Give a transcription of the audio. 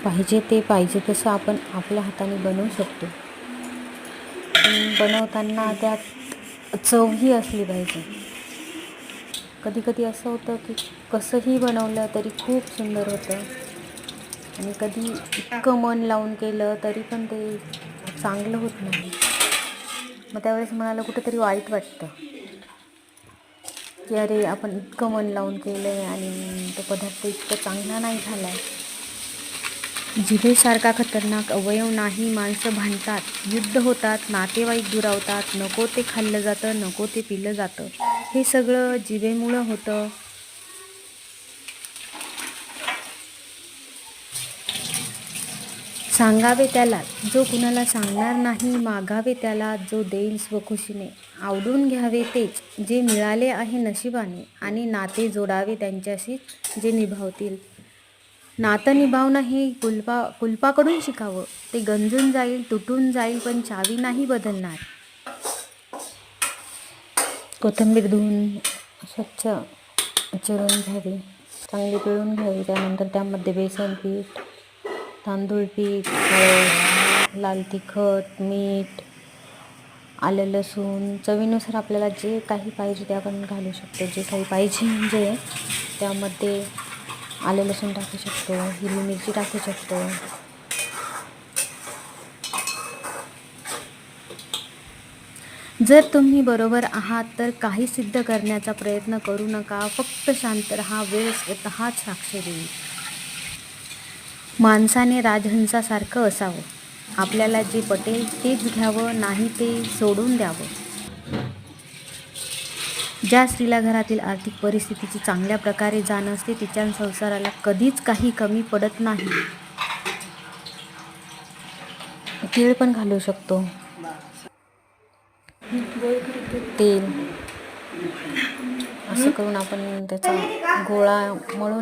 पाहिजे तसं आपण आपल्या हाताने बनवू शकतो. पण बनवताना त्यात चवही असली पाहिजे. कधी कधी असं होतं की कसंही बनवलं तरी खूप सुंदर होतं, आणि कधी इतकं मन लावून केलं तरी पण ते चांगलं होत नाही. मग त्यावेळेस मनाला कुठेतरी वाईट वाटतं की अरे, आपण इतकं मन लावून केलं आहे आणि तो पदार्थ इतका चांगला नाही झाला आहे. जिभेसारखा खतरनाक अवयव नाही. माणसं भांडतात, युद्ध होतात, नातेवाईक दुरावतात, नको ते खाल्लं जातं, नको ते पिलं जातं. हे सगळं जिभेमुळं होतं. सांगावे त्याला जो कुणाला सांगणार नाही, मागावे त्याला जो देईल स्वखुशीने. आवडून घ्यावे तेच जे मिळाले आहे नशिबाने, आणि नाते जोडावे त्यांच्याशी जे निभावतील. नातं निभावणं हे कुलपाकडून शिकावं. ते गंजून जाईल, तुटून जाईल, पण चावी नाही बदलणार. कोथिंबीर धुवून स्वच्छ चिरून घ्यावी, चांगली पिळून घ्यावी. त्यानंतर त्यामध्ये बेसन पीठ, तांदूळ पीठ, हळद, लाल तिखट, मीठ, आलं लसूण, चवीनुसार आपल्याला जे काही पाहिजे ते आपण घालू शकतो. जे काही पाहिजे म्हणजे त्यामध्ये आलं लसूण टाकू शकतो, हिरवी मिरची टाकू शकतो. जर तुम्ही बरोबर आहात तर काही सिद्ध करण्याचा प्रयत्न करू नका. फक्त शांत राहा, वेळ स्वतःच साक्ष देईल. माणसाने राजहंसासारखं असावं. आपल्याला जे पटेल तेच घ्यावं, नाही ते सोडून द्यावं. ज्या स्त्रीला घरातील आर्थिक परिस्थितीची चांगल्या प्रकारे जाण असते, तिच्या संसाराला कधीच काही कमी पडत नाही. तीळ पण घालू शकतो, तेल. असं करून आपण त्याचा गोळा मळून